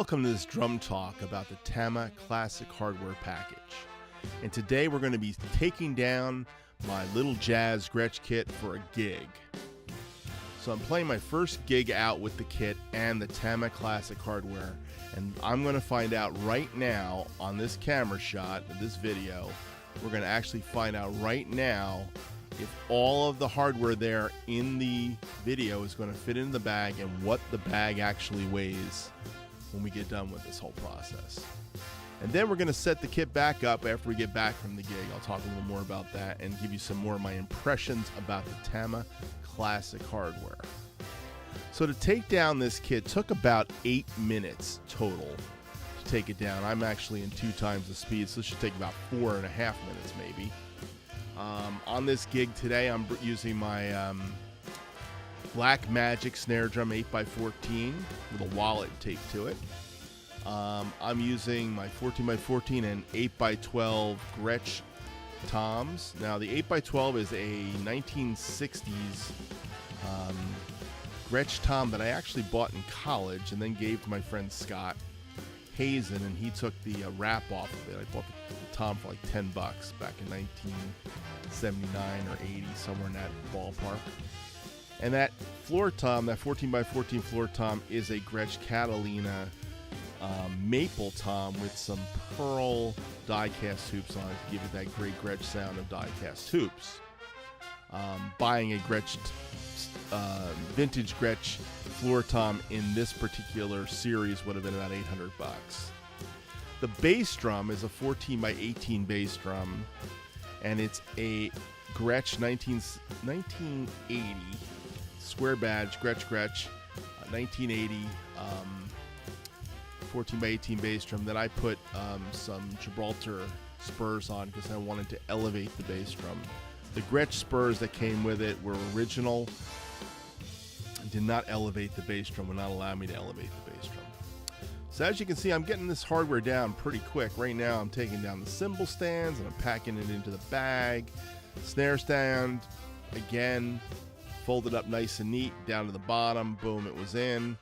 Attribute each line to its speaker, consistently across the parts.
Speaker 1: Welcome to this drum talk about the Tama Classic Hardware Package. And today we're going to be taking down my little jazz Gretsch kit for a gig. So I'm playing my first gig out with the kit and the Tama Classic hardware, and I'm going to find out right now on this camera shot, this video, we're going to actually find out right now if all of the hardware there in the video is going to fit in the bag and what the bag actually weighs when we get done with this whole process. And then we're going to set the kit back up after we get back from the gig. I'll talk a little more about that and give you some more of my impressions about the Tama Classic hardware. So to take down this kit took about 8 minutes total to take it down. I'm actually in 2 times the speed, so this should take about 4.5 minutes maybe. On this gig today, I'm using my Black Magic snare drum 8x14 with a wallet taped to it. I'm using my 14x14 and 8x12 Gretsch toms. Now the 8x12 is a 1960s Gretsch tom that I actually bought in college and then gave to my friend Scott Hazen, and he took the wrap off of it. I bought the tom for like $10 back in 1979 or 80, somewhere in that ballpark. And that floor tom, that 14x14 floor tom, is a Gretsch Catalina maple tom with some pearl die-cast hoops on it to give it that great Gretsch sound of die-cast hoops. Buying a Gretsch, vintage Gretsch floor tom in this particular series would have been about $800. The bass drum is a 14x18 bass drum, and it's a Gretsch 1980 square badge Gretsch 1980 14x18 bass drum that I put some Gibraltar spurs on because I wanted to elevate the bass drum. The Gretsch spurs that came with it were original. Did not elevate the bass drum, would not allow me to elevate the bass drum. So as you can see, I'm getting this hardware down pretty quick. Right now I'm taking down the cymbal stands and I'm packing it into the bag. Snare stand, again, folded up nice and neat, down to the bottom, boom, it was in.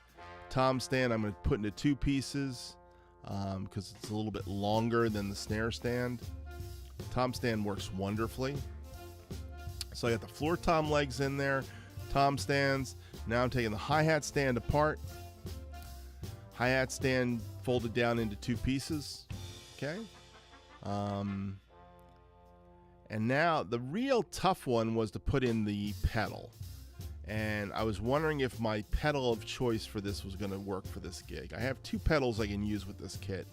Speaker 1: Tom stand I'm going to put into 2 pieces because it's a little bit longer than the snare stand. Tom stand works wonderfully. So I got the floor tom legs in there, tom stands. Now I'm taking the hi-hat stand apart. Hi-hat stand folded down into 2 pieces. Okay. And now the real tough one was to put in the pedal. And I was wondering if my pedal of choice for this was going to work for this gig. I have 2 pedals I can use with this kit.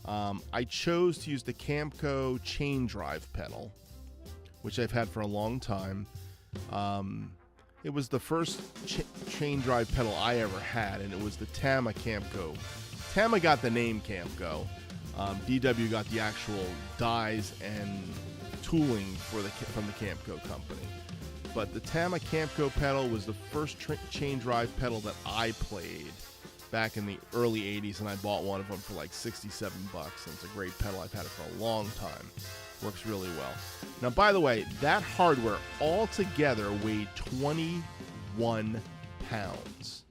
Speaker 1: I chose to use the Camco chain drive pedal, which I've had for a long time. It was the first chain drive pedal I ever had, and it was the Tama Camco. Tama got the name Camco. DW got the actual dies and tooling from the Camco company. But the Tama Camco pedal was the first chain drive pedal that I played back in the early 80s, and I bought one of them for like $67, and it's a great pedal. I've had it for a long time. Works really well. Now, by the way, that hardware altogether weighed 21 pounds.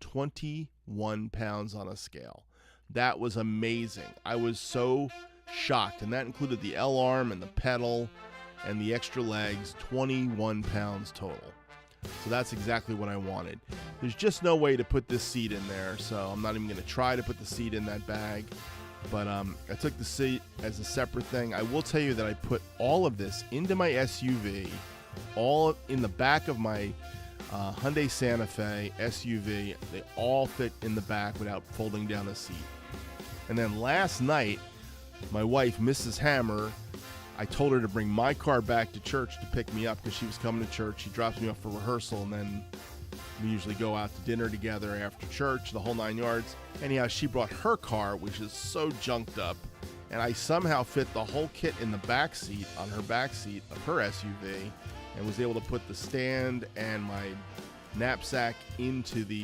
Speaker 1: 21 pounds on a scale. That was amazing. I was so shocked, and that included the L-arm and the pedal and the extra legs. 21 pounds total. So that's exactly what I wanted. There's just no way to put this seat in there, so I'm not even going to try to put the seat in that bag. But I took the seat as a separate thing. I will tell you that I put all of this into my SUV, all in the back of my Hyundai Santa Fe SUV. They all fit in the back without folding down a seat. And then last night, my wife, Mrs. Hammer, I told her to bring my car back to church to pick me up because she was coming to church. She drops me off for rehearsal, and then we usually go out to dinner together after church, the whole 9 yards. Anyhow, she brought her car, which is so junked up, and I somehow fit the whole kit in the back seat, on her back seat of her SUV, and was able to put the stand and my knapsack into the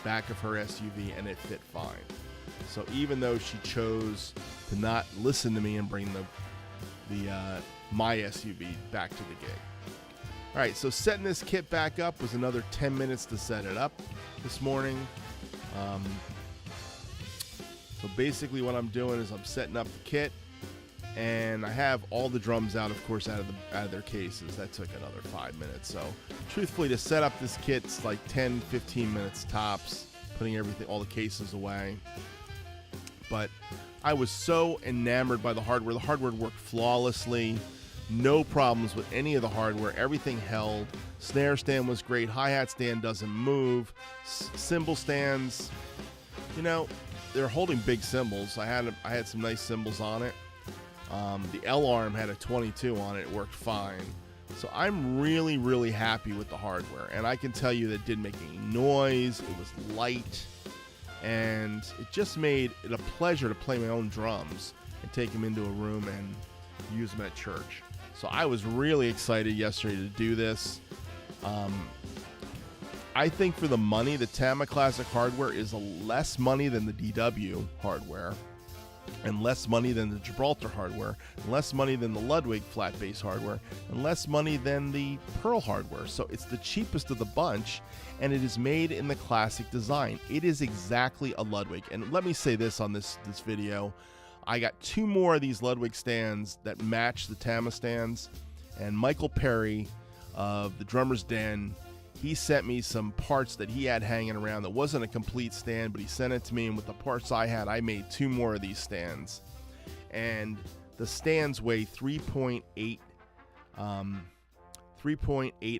Speaker 1: back of her SUV, and it fit fine. So even though she chose to not listen to me and bring my SUV back to the gig. All right, so setting this kit back up was another 10 minutes to set it up this morning. So basically what I'm doing is I'm setting up the kit, and I have all the drums out, of course, out of their cases. That took another 5 minutes. So truthfully, to set up this kit, it's like 10-15 minutes tops, putting everything, all the cases away. But I was so enamored by the hardware. The hardware worked flawlessly. No problems with any of the hardware. Everything held. Snare stand was great. Hi-hat stand doesn't move. Cymbal stands, you know, they're holding big cymbals. I had some nice cymbals on it. The L arm had a 22 on it. It worked fine. So I'm really, really happy with the hardware. And I can tell you that it didn't make any noise. It was light. And it just made it a pleasure to play my own drums and take them into a room and use them at church. So I was really excited yesterday to do this. I think for the money, the Tama Classic hardware is less money than the DW hardware, and less money than the Gibraltar hardware, and less money than the Ludwig flat bass hardware, and less money than the Pearl hardware. So it's the cheapest of the bunch, and it is made in the classic design. It is exactly a Ludwig. And let me say this on this video. I got 2 more of these Ludwig stands that match the Tama stands, and Michael Perry of the Drummer's Den, he sent me some parts that he had hanging around that wasn't a complete stand, but he sent it to me, and with the parts I had, I made 2 more of these stands. And the stands weigh 3.8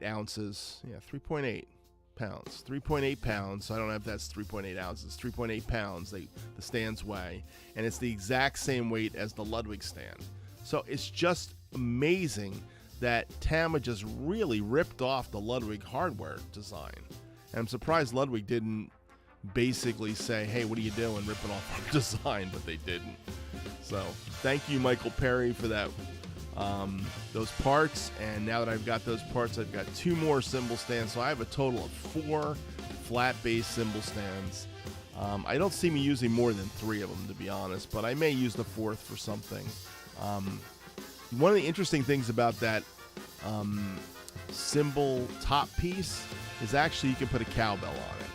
Speaker 1: ounces. Yeah, 3.8 pounds. 3.8 pounds. So I don't know if that's 3.8 ounces. 3.8 pounds the stands weigh. And it's the exact same weight as the Ludwig stand. So it's just amazing that Tama just really ripped off the Ludwig hardware design. And I'm surprised Ludwig didn't basically say, hey, what are you doing ripping off our design? But they didn't. So thank you, Michael Perry, for that, those parts. And now that I've got those parts, I've got 2 more cymbal stands. So I have a total of 4 flat bass cymbal stands. I don't see me using more than 3 of them, to be honest, but I may use the 4th for something. One of the interesting things about that cymbal top piece is actually you can put a cowbell on it.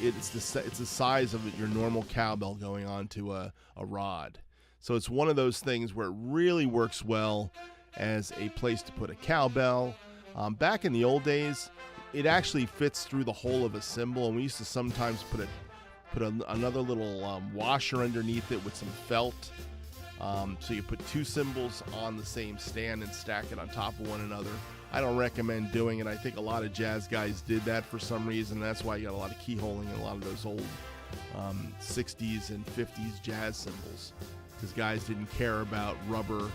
Speaker 1: It's the size of your normal cowbell going onto a rod. So it's one of those things where it really works well as a place to put a cowbell. Back in the old days, it actually fits through the hole of a cymbal, and we used to sometimes put another little washer underneath it with some felt. So you put 2 cymbals on the same stand and stack it on top of one another. I don't recommend doing it. I think a lot of jazz guys did that for some reason. That's why you got a lot of keyholing in a lot of those old 60s and 50s jazz cymbals, because guys didn't care about rubber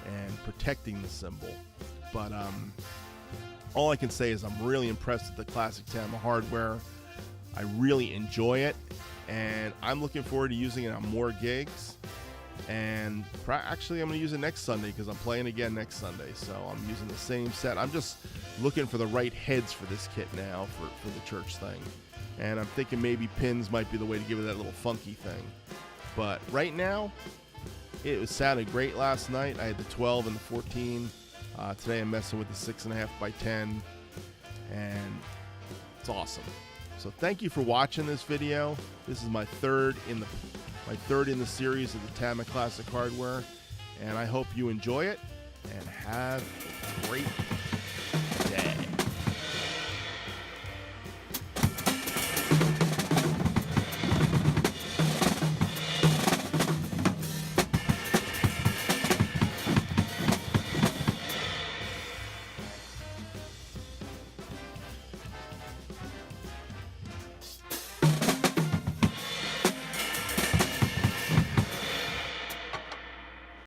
Speaker 1: and protecting the cymbal. But all I can say is I'm really impressed with the classic Tama hardware. I really enjoy it, and I'm looking forward to using it on more gigs. And actually I'm going to use it next Sunday, because I'm playing again next Sunday. So I'm using the same set. I'm just looking for the right heads for this kit now for the church thing. And I'm thinking maybe pins might be the way to give it that little funky thing. But right now, it sounded great last night. I had the 12 and the 14. Today I'm messing with the 6.5 by 10. And it's awesome. So thank you for watching this video. This is my third in the series of the Tama Classic hardware, and I hope you enjoy it and have a great